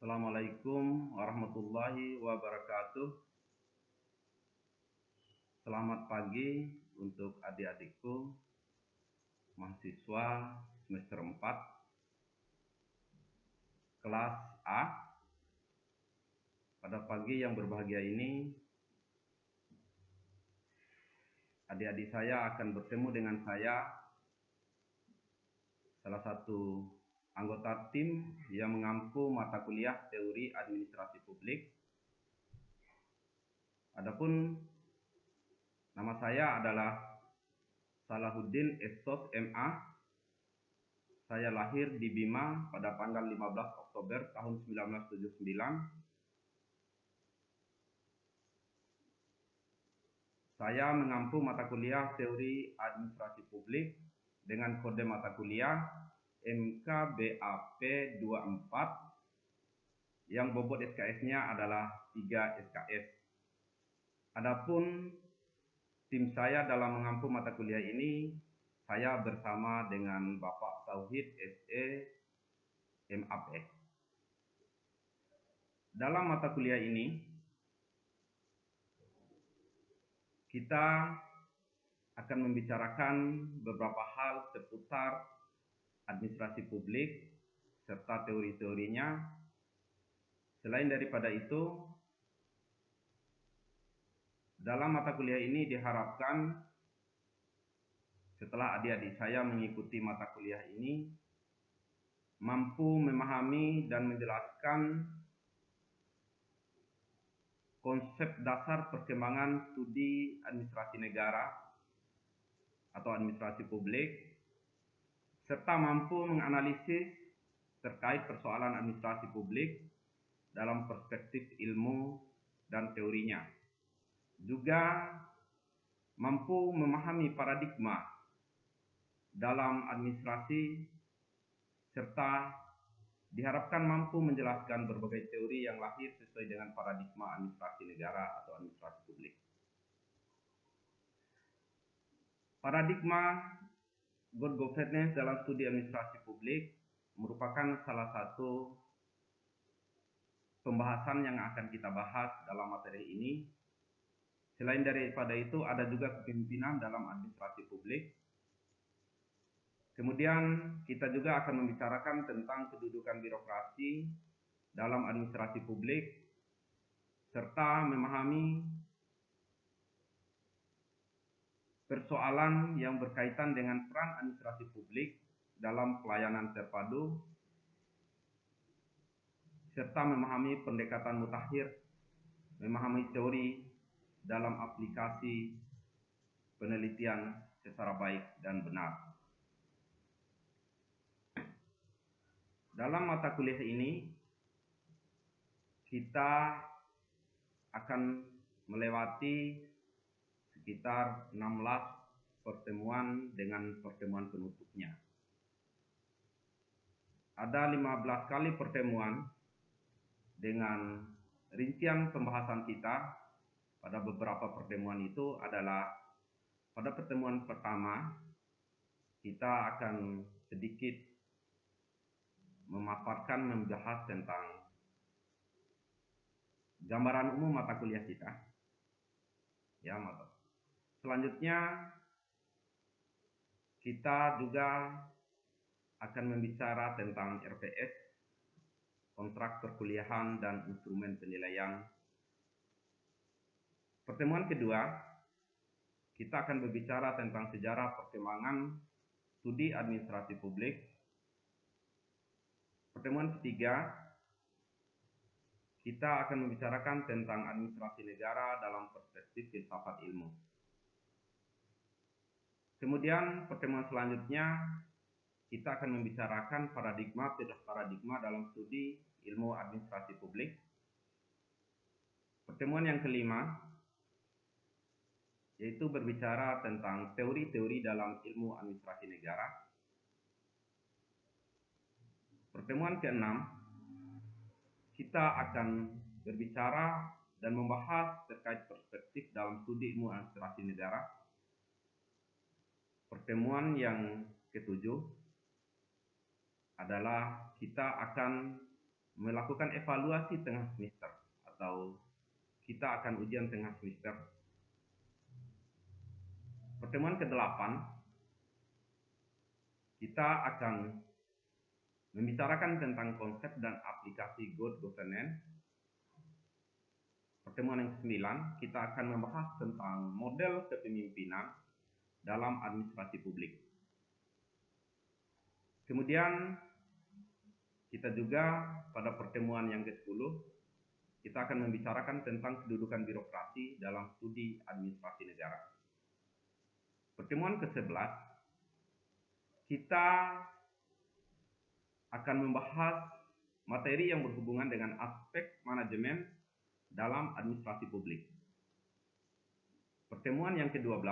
Assalamualaikum warahmatullahi wabarakatuh. Selamat pagi untuk adik-adikku, mahasiswa semester 4, kelas A. Pada pagi yang berbahagia ini, adik-adik saya akan bertemu dengan saya, salah satu anggota tim yang mengampu mata kuliah teori administrasi publik. Adapun nama saya adalah Salahuddin Estos MA. Saya lahir di Bima pada tanggal 15 Oktober tahun 1979. Saya mengampu mata kuliah teori administrasi publik dengan kode mata kuliah MKBAP 24 yang bobot SKS-nya adalah 3 SKS. Adapun tim saya dalam mengampu mata kuliah ini, saya bersama dengan Bapak Tauhid SE MAP. Dalam mata kuliah ini, kita akan membicarakan beberapa hal seputar administrasi publik serta teori-teorinya. Selain daripada itu, dalam mata kuliah ini diharapkan setelah adik-adik saya mengikuti mata kuliah ini mampu memahami dan menjelaskan konsep dasar perkembangan studi administrasi negara atau administrasi publik, serta mampu menganalisis terkait persoalan administrasi publik dalam perspektif ilmu dan teorinya. Juga mampu memahami paradigma dalam administrasi, serta diharapkan mampu menjelaskan berbagai teori yang lahir sesuai dengan paradigma administrasi negara atau administrasi publik. Paradigma good governance dalam studi administrasi publik merupakan salah satu pembahasan yang akan kita bahas dalam materi ini. Selain daripada itu, ada juga kepemimpinan dalam administrasi publik. Kemudian kita juga akan membicarakan tentang kedudukan birokrasi dalam administrasi publik, serta memahami persoalan yang berkaitan dengan peran administrasi publik dalam pelayanan terpadu, serta memahami pendekatan mutakhir, memahami teori dalam aplikasi penelitian secara baik dan benar. Dalam mata kuliah ini, kita akan melewati sekitar 16 pertemuan dengan pertemuan penutupnya. Ada 15 kali pertemuan dengan rincian pembahasan kita. Pada beberapa pertemuan itu adalah pada pertemuan pertama, kita akan sedikit memaparkan, membahas tentang gambaran umum mata kuliah kita. Selanjutnya, kita juga akan membicara tentang RPS, kontrak perkuliahan dan instrumen penilaian. Pertemuan kedua, kita akan berbicara tentang sejarah perkembangan studi administrasi publik. Pertemuan ketiga, kita akan membicarakan tentang administrasi negara dalam perspektif filsafat ilmu. Kemudian pertemuan selanjutnya, kita akan membicarakan paradigma dalam studi ilmu administrasi publik. Pertemuan yang kelima, yaitu berbicara tentang teori-teori dalam ilmu administrasi negara. Pertemuan keenam, kita akan berbicara dan membahas terkait perspektif dalam studi ilmu administrasi negara. Pertemuan yang ketujuh adalah kita akan melakukan evaluasi tengah semester atau kita akan ujian tengah semester. Pertemuan ke-8 kita akan membicarakan tentang konsep dan aplikasi good governance. Pertemuan yang ke-9 kita akan membahas tentang model kepemimpinan dalam administrasi publik. Kemudian kita juga pada pertemuan yang ke-10 kita akan membicarakan tentang kedudukan birokrasi dalam studi administrasi negara. Pertemuan ke-11 kita akan membahas materi yang berhubungan dengan aspek manajemen dalam administrasi publik. Pertemuan yang ke-12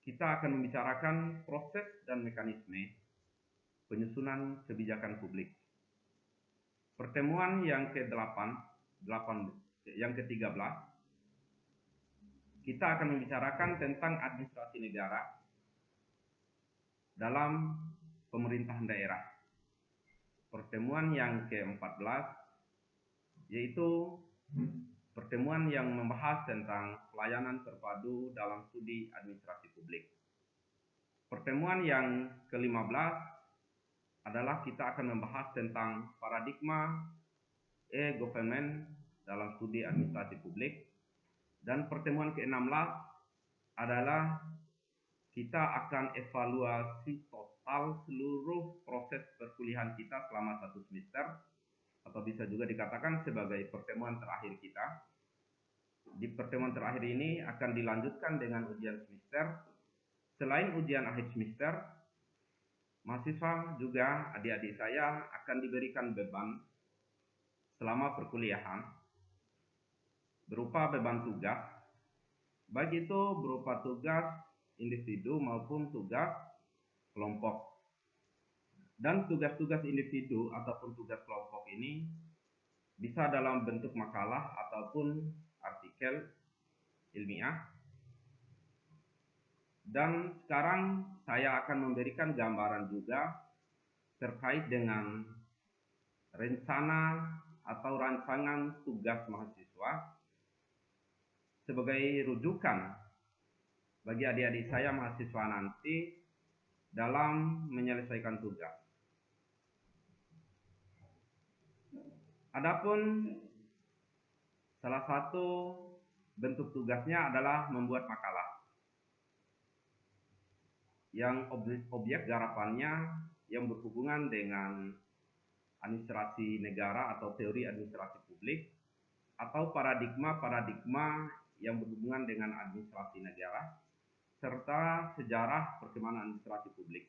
kita akan membicarakan proses dan mekanisme penyusunan kebijakan publik. Pertemuan yang ke-13 kita akan membicarakan tentang administrasi negara dalam pemerintahan daerah. Pertemuan yang ke-14 yaitu pertemuan yang membahas tentang pelayanan terpadu dalam studi administrasi publik. Pertemuan yang ke-15 adalah kita akan membahas tentang paradigma e-government dalam studi administrasi publik. Dan pertemuan ke-16 adalah kita akan evaluasi total seluruh proses perkuliahan kita selama 1 semester, atau bisa juga dikatakan sebagai pertemuan terakhir kita. Di pertemuan terakhir ini akan dilanjutkan dengan ujian semester. Selain ujian akhir semester, mahasiswa juga adik-adik saya akan diberikan beban selama perkuliahan berupa beban tugas, baik itu berupa tugas individu maupun tugas kelompok. Dan tugas-tugas individu ataupun tugas kelompok ini bisa dalam bentuk makalah ataupun artikel ilmiah. Dan sekarang saya akan memberikan gambaran juga terkait dengan rencana atau rancangan tugas mahasiswa sebagai rujukan bagi adik-adik saya mahasiswa nanti dalam menyelesaikan tugas. Adapun salah satu bentuk tugasnya adalah membuat makalah yang objek garapannya yang berhubungan dengan administrasi negara atau teori administrasi publik atau paradigma-paradigma yang berhubungan dengan administrasi negara serta sejarah perkembangan administrasi publik.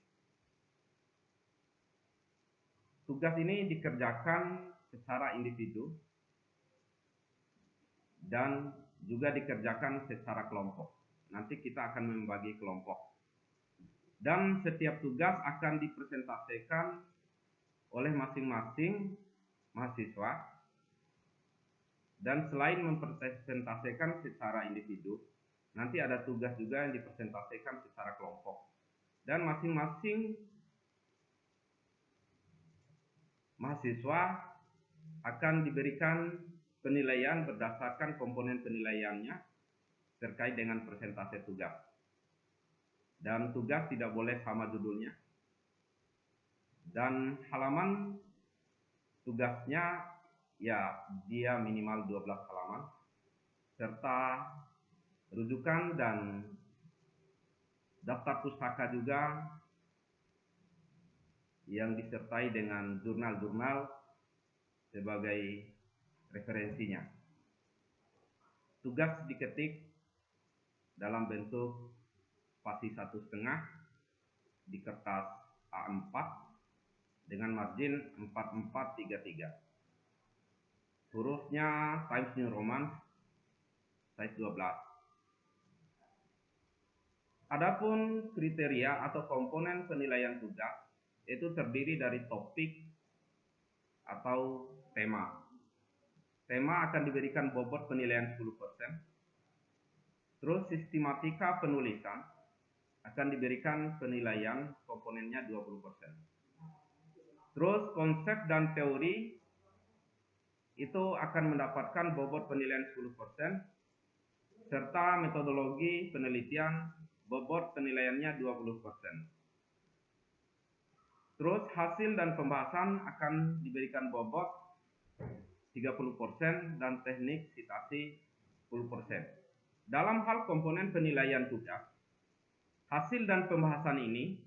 Tugas ini dikerjakan secara individu dan juga dikerjakan secara kelompok. Nanti kita akan membagi kelompok. Dan setiap tugas akan dipresentasikan oleh masing-masing mahasiswa. Dan selain mempresentasikan secara individu, nanti ada tugas juga yang dipresentasikan secara kelompok. Dan masing-masing mahasiswa akan diberikan penilaian berdasarkan komponen penilaiannya terkait dengan presentasi tugas. Dan tugas tidak boleh sama judulnya. Dan halaman tugasnya ya dia minimal 12 halaman serta rujukan dan daftar pustaka juga yang disertai dengan jurnal-jurnal sebagai referensinya. Tugas diketik dalam bentuk spasi 1,5 di kertas A4 dengan margin 4433. Hurufnya Times New Roman size 12. Adapun kriteria atau komponen penilaian tugas itu terdiri dari topik atau tema. Tema akan diberikan bobot penilaian 10%. Terus sistematika penulisan akan diberikan penilaian komponennya 20%. Terus konsep dan teori itu akan mendapatkan bobot penilaian 10%, serta metodologi penelitian bobot penilaiannya 20%. Terus hasil dan pembahasan akan diberikan bobot 30% dan teknik citasi 10%. Dalam hal komponen penilaian tugas, hasil dan pembahasan ini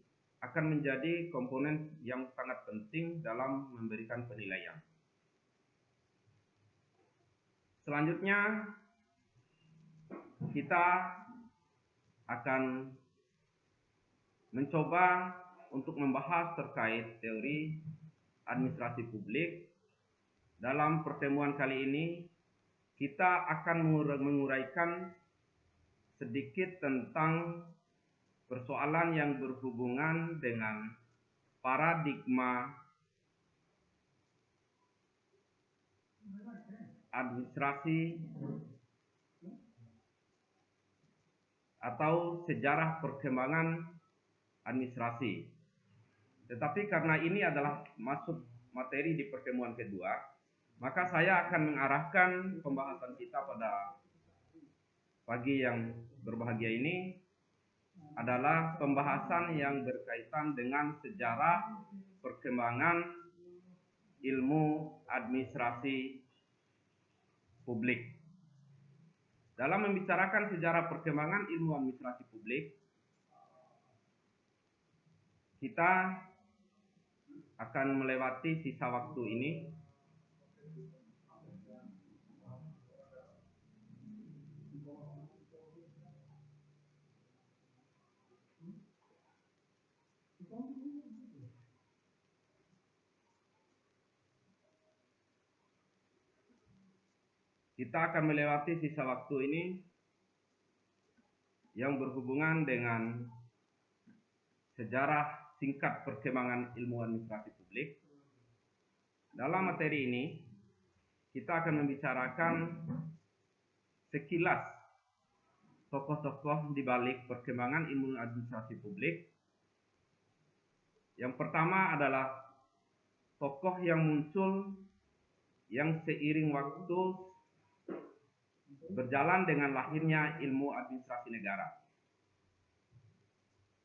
akan menjadi komponen yang sangat penting dalam memberikan penilaian. Selanjutnya, kita akan mencoba untuk membahas terkait teori administrasi publik. Dalam pertemuan kali ini, kita akan menguraikan sedikit tentang persoalan yang berhubungan dengan paradigma administrasi atau sejarah perkembangan administrasi. Tetapi karena ini adalah masuk materi di pertemuan kedua, maka saya akan mengarahkan pembahasan kita pada pagi yang berbahagia ini adalah pembahasan yang berkaitan dengan sejarah perkembangan ilmu administrasi publik. Dalam membicarakan sejarah perkembangan ilmu administrasi publik, kita akan melewati sisa waktu ini yang berhubungan dengan sejarah singkat perkembangan ilmu administrasi publik. Dalam materi ini, kita akan membicarakan sekilas tokoh-tokoh di balik perkembangan ilmu administrasi publik. Yang pertama adalah tokoh yang muncul yang seiring waktu berjalan dengan lahirnya ilmu administrasi negara.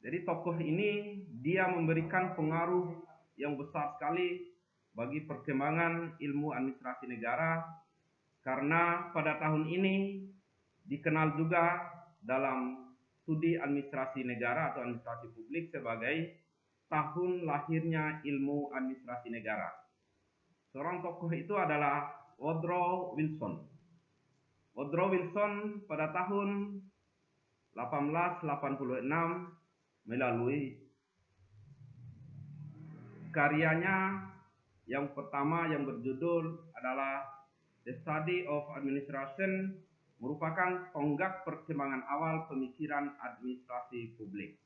Jadi tokoh ini dia memberikan pengaruh yang besar sekali bagi perkembangan ilmu administrasi negara, karena pada tahun ini dikenal juga dalam studi administrasi negara atau administrasi publik sebagai tahun lahirnya ilmu administrasi negara. Seorang tokoh itu adalah Woodrow Wilson. Woodrow Wilson pada tahun 1886 melalui karyanya yang pertama yang berjudul adalah The Study of Administration, merupakan tonggak perkembangan awal pemikiran administrasi publik.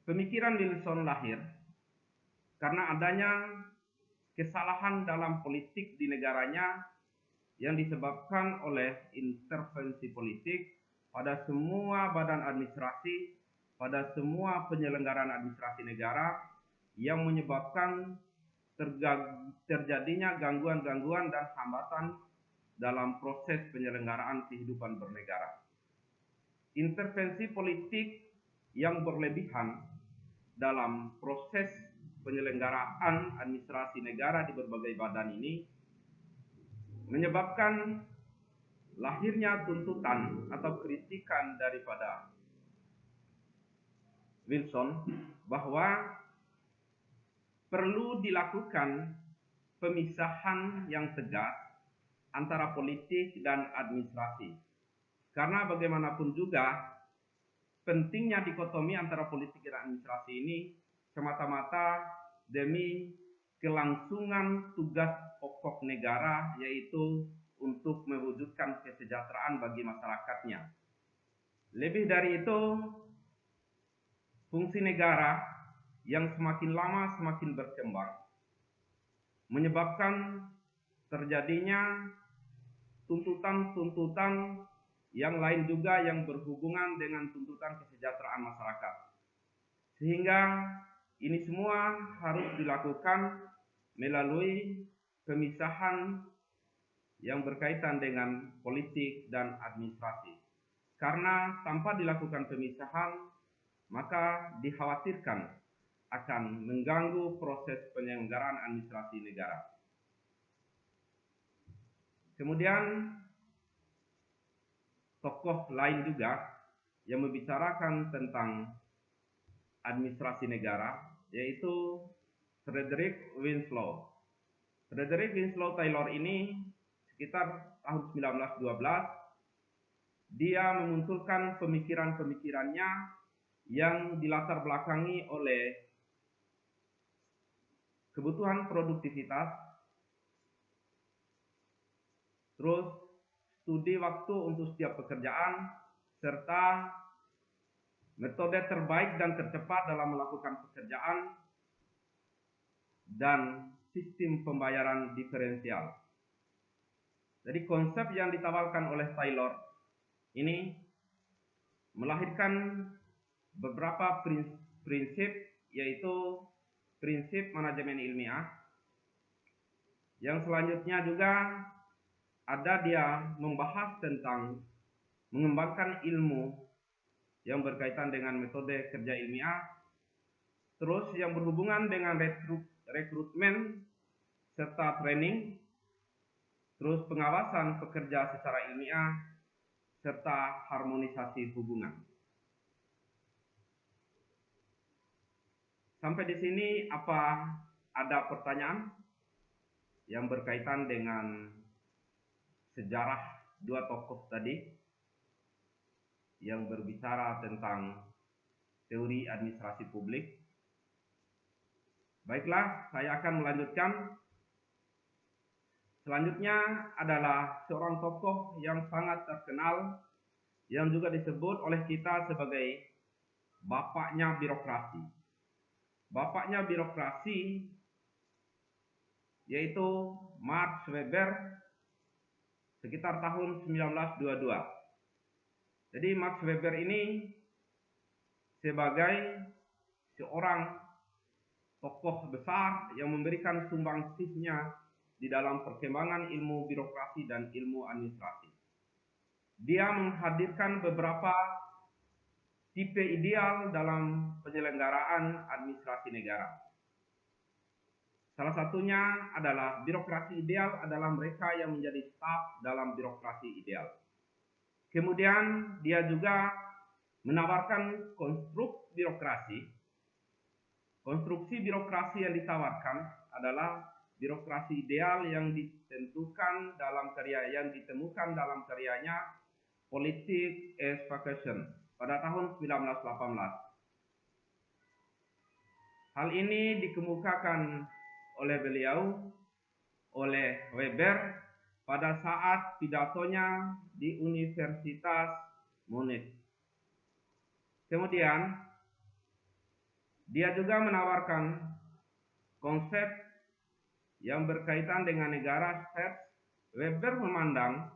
Pemikiran Wilson lahir karena adanya kesalahan dalam politik di negaranya yang disebabkan oleh intervensi politik pada semua badan administrasi, pada semua penyelenggaraan administrasi negara, yang menyebabkan terjadinya gangguan-gangguan dan hambatan dalam proses penyelenggaraan kehidupan bernegara. Intervensi politik yang berlebihan dalam proses penyelenggaraan administrasi negara di berbagai badan ini menyebabkan lahirnya tuntutan atau kritikan daripada Wilson bahwa perlu dilakukan pemisahan yang tegas antara politik dan administrasi. Karena bagaimanapun juga pentingnya dikotomi antara politik dan administrasi ini semata-mata demi kelangsungan tugas pokok negara, yaitu untuk mewujudkan kesejahteraan bagi masyarakatnya. Lebih dari itu, fungsi negara yang semakin lama semakin berkembang menyebabkan terjadinya tuntutan-tuntutan yang lain juga yang berhubungan dengan tuntutan kesejahteraan masyarakat. Sehingga ini semua harus dilakukan melalui pemisahan yang berkaitan dengan politik dan administrasi. Karena tanpa dilakukan pemisahan, maka dikhawatirkan akan mengganggu proses penyelenggaraan administrasi negara. Kemudian, tokoh lain juga yang membicarakan tentang administrasi negara, yaitu Frederick Winslow. Frederick Winslow Taylor ini sekitar tahun 1912, dia memunculkan pemikiran-pemikirannya yang dilatar belakangi oleh kebutuhan produktivitas, terus studi waktu untuk setiap pekerjaan, serta metode terbaik dan tercepat dalam melakukan pekerjaan, dan sistem pembayaran diferensial. Jadi konsep yang ditawarkan oleh Taylor ini melahirkan beberapa prinsip, yaitu prinsip manajemen ilmiah. Yang selanjutnya juga ada dia membahas tentang mengembangkan ilmu yang berkaitan dengan metode kerja ilmiah, terus yang berhubungan dengan rekrutmen serta training, terus pengawasan pekerja secara ilmiah, serta harmonisasi hubungan. Sampai di sini apa ada pertanyaan yang berkaitan dengan sejarah dua tokoh tadi yang berbicara tentang teori administrasi publik? Baiklah, saya akan melanjutkan. Selanjutnya adalah seorang tokoh yang sangat terkenal yang juga disebut oleh kita sebagai bapaknya birokrasi. Bapaknya birokrasi yaitu Max Weber sekitar tahun 1922. Jadi Max Weber ini sebagai seorang tokoh besar yang memberikan sumbangsihnya di dalam perkembangan ilmu birokrasi dan ilmu administrasi. Dia menghadirkan beberapa tipe ideal dalam penyelenggaraan administrasi negara. Salah satunya adalah birokrasi ideal adalah mereka yang menjadi staf dalam birokrasi ideal. Kemudian dia juga menawarkan konstruksi birokrasi yang ditawarkan adalah birokrasi ideal yang ditemukan dalam karyanya Politics as Vacation pada tahun 1918. Hal ini dikemukakan oleh Weber pada saat pidatonya di Universitas Munich. Kemudian dia juga menawarkan konsep yang berkaitan dengan negara state. Weber memandang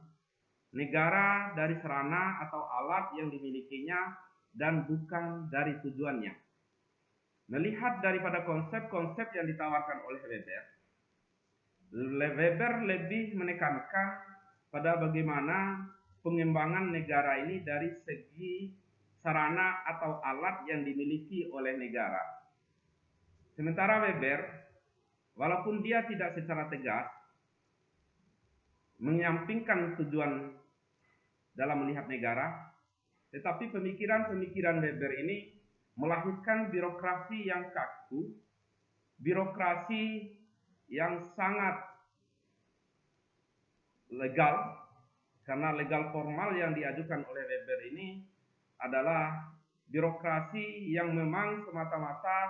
negara dari sarana atau alat yang dimilikinya dan bukan dari tujuannya. Melihat daripada konsep-konsep yang ditawarkan oleh Weber lebih menekankan pada bagaimana pengembangan negara ini dari segi sarana atau alat yang dimiliki oleh negara. Sementara Weber, walaupun dia tidak secara tegas menyampingkan tujuan dalam melihat negara, tetapi pemikiran-pemikiran Weber ini melahirkan birokrasi yang kaku, birokrasi yang sangat legal, karena legal formal yang diajukan oleh Weber ini adalah birokrasi yang memang semata-mata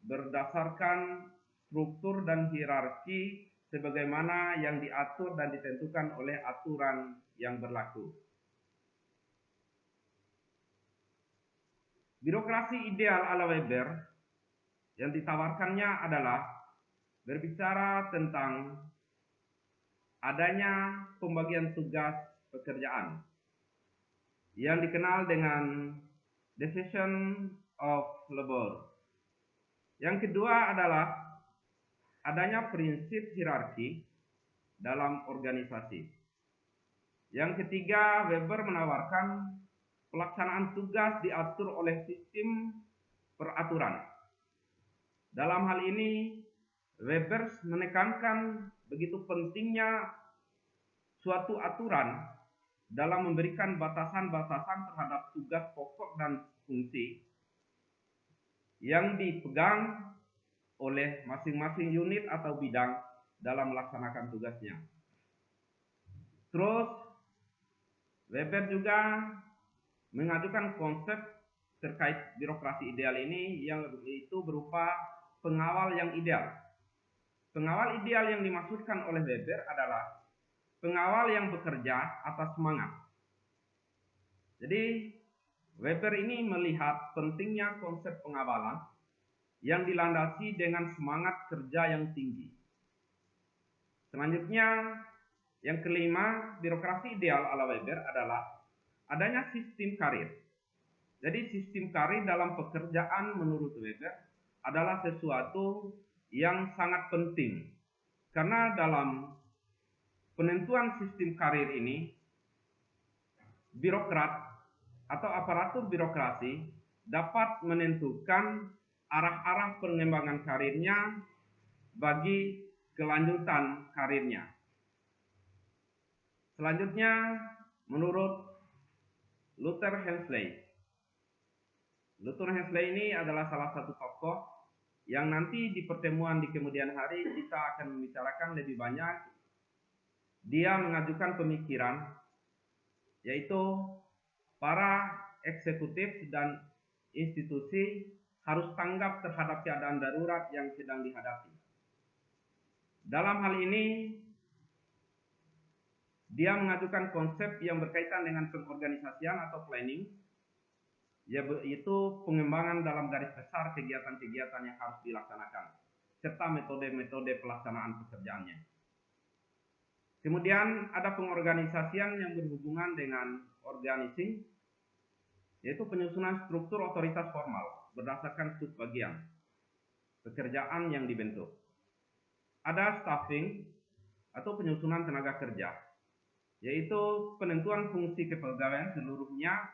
berdasarkan struktur dan hierarki sebagaimana yang diatur dan ditentukan oleh aturan yang berlaku. Birokrasi ideal ala Weber yang ditawarkannya adalah berbicara tentang adanya pembagian tugas pekerjaan yang dikenal dengan division of labor, Yang kedua adalah adanya prinsip hierarki dalam organisasi. Yang ketiga, Weber menawarkan pelaksanaan tugas diatur oleh sistem peraturan. Dalam hal ini, Weber menekankan begitu pentingnya suatu aturan dalam memberikan batasan-batasan terhadap tugas pokok dan fungsi yang dipegang oleh masing-masing unit atau bidang dalam melaksanakan tugasnya. Terus, Weber juga mengajukan konsep terkait birokrasi ideal ini yang itu berupa pengawal yang ideal. Pengawal ideal yang dimaksudkan oleh Weber adalah pengawal yang bekerja atas semangat. Jadi, Weber ini melihat pentingnya konsep pengawalan yang dilandasi dengan semangat kerja yang tinggi. Selanjutnya, yang kelima, birokrasi ideal ala Weber adalah adanya sistem karir. Jadi, sistem karir dalam pekerjaan menurut Weber adalah sesuatu yang sangat penting. Karena dalam penentuan sistem karir ini, birokrat atau aparatur birokrasi dapat menentukan arah-arah pengembangan karirnya bagi kelanjutan karirnya. Selanjutnya, menurut Luther Hensley. Luther Hensley ini adalah salah satu tokoh yang nanti di pertemuan di kemudian hari kita akan membicarakan lebih banyak. Dia mengajukan pemikiran, yaitu para eksekutif dan institusi harus tanggap terhadap keadaan darurat yang sedang dihadapi. Dalam hal ini, dia mengajukan konsep yang berkaitan dengan pengorganisasian atau planning, yaitu pengembangan dalam garis besar kegiatan-kegiatan yang harus dilaksanakan, serta metode-metode pelaksanaan pekerjaannya. Kemudian ada pengorganisasian yang berhubungan dengan organizing, yaitu penyusunan struktur otoritas formal berdasarkan subbagian pekerjaan yang dibentuk. Ada staffing atau penyusunan tenaga kerja, yaitu penentuan fungsi kepegawaian seluruhnya,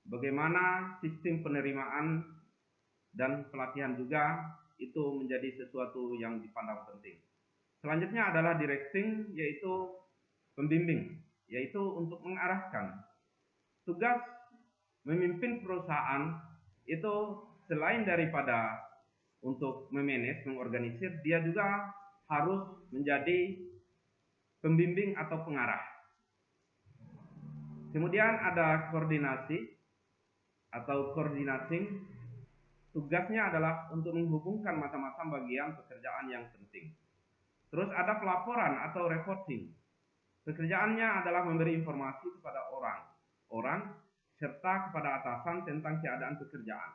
bagaimana sistem penerimaan dan pelatihan juga itu menjadi sesuatu yang dipandang penting. Selanjutnya adalah directing, yaitu pembimbing, yaitu untuk mengarahkan. Tugas memimpin perusahaan itu selain daripada untuk memanage, mengorganisir, dia juga harus menjadi pembimbing atau pengarah. Kemudian ada koordinasi atau coordinating. Tugasnya adalah untuk menghubungkan macam-macam bagian pekerjaan yang penting. Terus ada pelaporan atau reporting. Pekerjaannya adalah memberi informasi kepada orang serta kepada atasan tentang keadaan pekerjaan.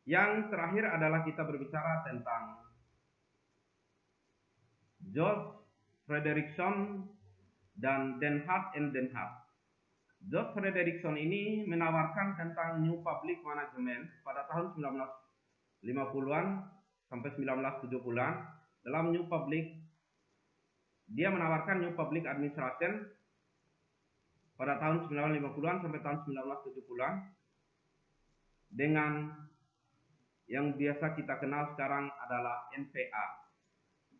Yang terakhir adalah kita berbicara tentang George Frederickson dan Den Haag and Den Haag. George Frederickson ini menawarkan tentang New Public Management pada tahun 1950-an sampai 1970-an. Dalam New Public, dia menawarkan New Public Administration pada tahun 1950-an sampai tahun 1970-an dengan yang biasa kita kenal sekarang adalah NPA.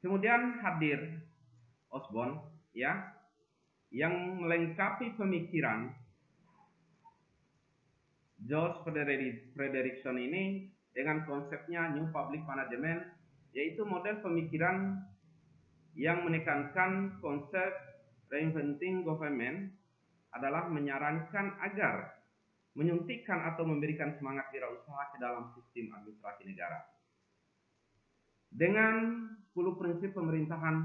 Kemudian hadir Osborne, ya, yang melengkapi pemikiran George Frederickson ini dengan konsepnya New Public Management, yaitu model pemikiran yang menekankan konsep reinventing government adalah menyarankan agar menyuntikkan atau memberikan semangat wirausaha ke dalam sistem administrasi negara. Dengan 10 prinsip pemerintahan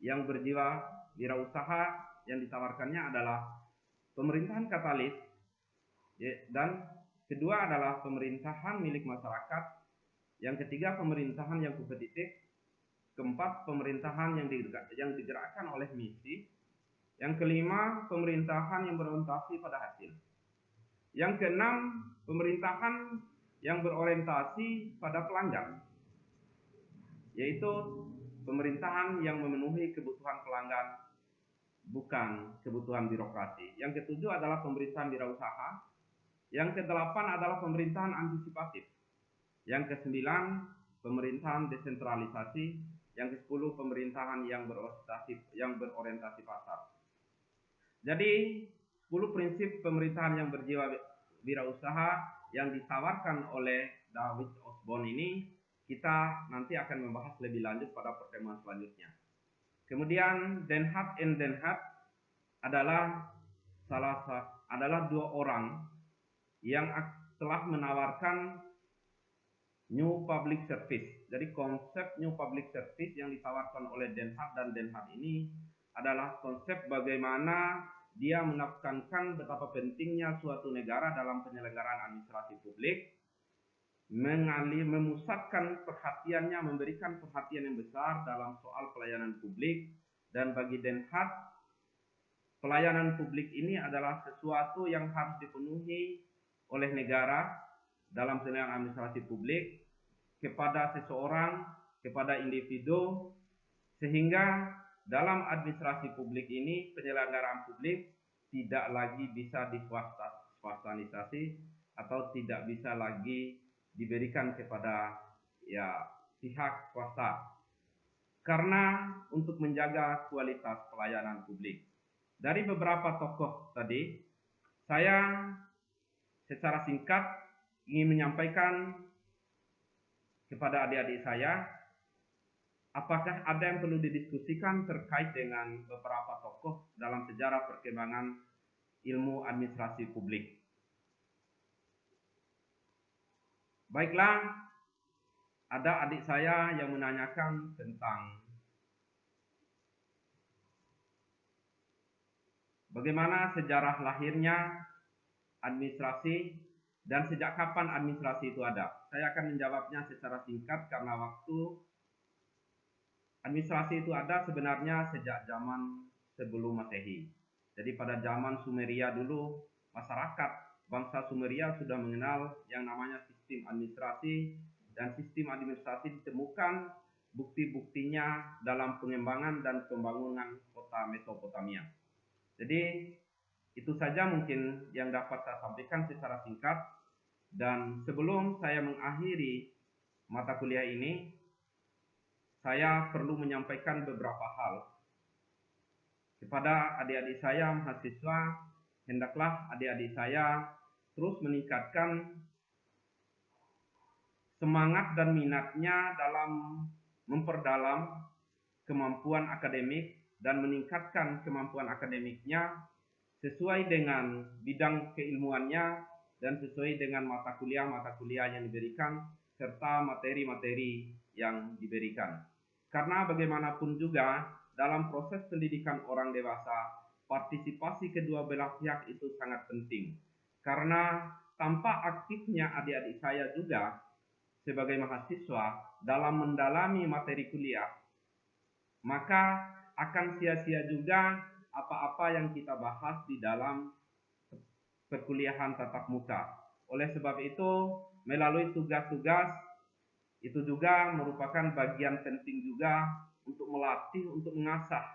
yang berjiwa wirausaha yang ditawarkannya adalah pemerintahan katalis, dan kedua adalah pemerintahan milik masyarakat, yang ketiga pemerintahan yang kompetitif, keempat pemerintahan yang digerakkan oleh misi, yang kelima pemerintahan yang berorientasi pada hasil, yang keenam pemerintahan yang berorientasi pada pelanggan, yaitu pemerintahan yang memenuhi kebutuhan pelanggan, bukan kebutuhan birokrasi. Yang ketujuh adalah pemerintahan wirausaha. Yang kedelapan adalah pemerintahan antisipatif. Yang kesembilan, pemerintahan desentralisasi. Yang kesepuluh, pemerintahan yang berorientasi pasar. Jadi, 10 prinsip pemerintahan yang berjiwa wirausaha yang ditawarkan oleh David Osborne ini, kita nanti akan membahas lebih lanjut pada pertemuan selanjutnya. Kemudian Den Haag and Den Haag adalah dua orang yang telah menawarkan New Public Service. Jadi konsep New Public Service yang ditawarkan oleh Den Haag dan Den Haag ini adalah konsep bagaimana dia menekankan betapa pentingnya suatu negara dalam penyelenggaraan administrasi publik, memusatkan perhatiannya, memberikan perhatian yang besar dalam soal pelayanan publik. Dan bagi Den Haag, pelayanan publik ini adalah sesuatu yang harus dipenuhi oleh negara dalam penyelenggaraan administrasi publik kepada seseorang, kepada individu, sehingga dalam administrasi publik ini penyelenggaraan publik tidak lagi bisa diswastanisasi atau tidak bisa lagi diberikan kepada pihak swasta, karena untuk menjaga kualitas pelayanan publik. Dari beberapa tokoh tadi, saya secara singkat ingin menyampaikan kepada adik-adik saya, apakah ada yang perlu didiskusikan terkait dengan beberapa tokoh dalam sejarah perkembangan ilmu administrasi publik? Baiklah, ada adik saya yang menanyakan tentang bagaimana sejarah lahirnya administrasi dan sejak kapan administrasi itu ada. Saya akan menjawabnya secara singkat karena waktu. Administrasi itu ada sebenarnya sejak zaman sebelum Masehi. Jadi pada zaman Sumeria dulu, masyarakat bangsa Sumeria sudah mengenal yang namanya sistem administrasi, dan sistem administrasi ditemukan bukti-buktinya dalam pengembangan dan pembangunan kota Mesopotamia. Jadi itu saja mungkin yang dapat saya sampaikan secara singkat. Dan sebelum saya mengakhiri mata kuliah ini, saya perlu menyampaikan beberapa hal kepada adik-adik saya mahasiswa. Hendaklah adik-adik saya terus meningkatkan semangat dan minatnya dalam memperdalam kemampuan akademik dan meningkatkan kemampuan akademiknya sesuai dengan bidang keilmuannya dan sesuai dengan mata kuliah yang diberikan serta materi-materi yang diberikan. Karena bagaimanapun juga dalam proses pendidikan orang dewasa, partisipasi kedua belah pihak itu sangat penting. Karena tanpa aktifnya adik-adik saya juga sebagai mahasiswa dalam mendalami materi kuliah, maka akan sia-sia juga apa-apa yang kita bahas di dalam perkuliahan tatap muka. Oleh sebab itu, melalui tugas-tugas itu juga merupakan bagian penting juga untuk melatih, untuk mengasah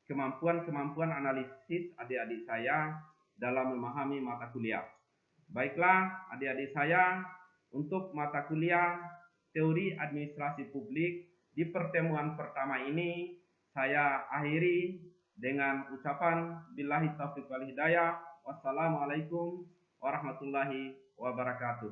kemampuan-kemampuan analisis adik-adik saya dalam memahami mata kuliah. Baiklah adik-adik saya, untuk mata kuliah teori administrasi publik di pertemuan pertama ini saya akhiri dengan ucapan billahi taufiq wal hidayah. Wassalamualaikum warahmatullahi wabarakatuh.